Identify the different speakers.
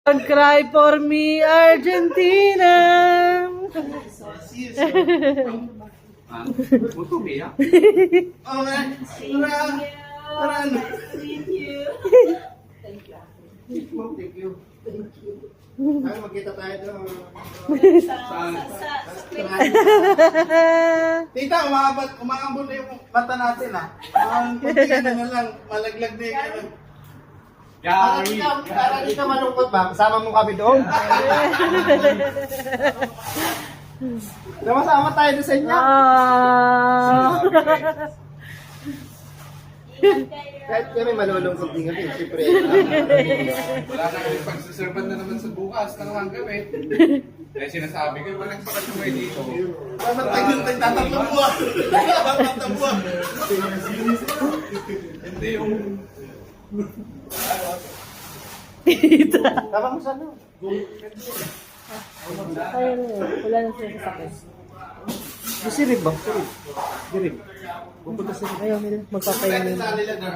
Speaker 1: Don't cry for me, Argentina.
Speaker 2: Muito bem, ah.
Speaker 3: Oh, man. Para.
Speaker 4: Thank you.
Speaker 3: Thank you. Ay, magkita tayo doon. Tita, umaambon na yung mata natin, ah. Ang kunti na lang, malaglag na yung Para di ka malungkot ba? Kasama mo kami doon? Namasama tayo doon sa inyo. Kahit kami malulungkot din kami, siyempre.
Speaker 2: Wala na kami pagsaserban na naman sa bukas ng hanggabi. Kaya sinasabi ko, walang pakasumay dito.
Speaker 3: Dapat tayo tatlong buwan. Tatlong buwan.
Speaker 2: Hindi yung...
Speaker 3: Tama mo sa ano?
Speaker 1: Ayun, wala na sila sa sakit.
Speaker 3: Sirig ba? Sirig. Pupunta sirig.
Speaker 1: Ayaw nila, magpapayanin.
Speaker 3: Sa nila na.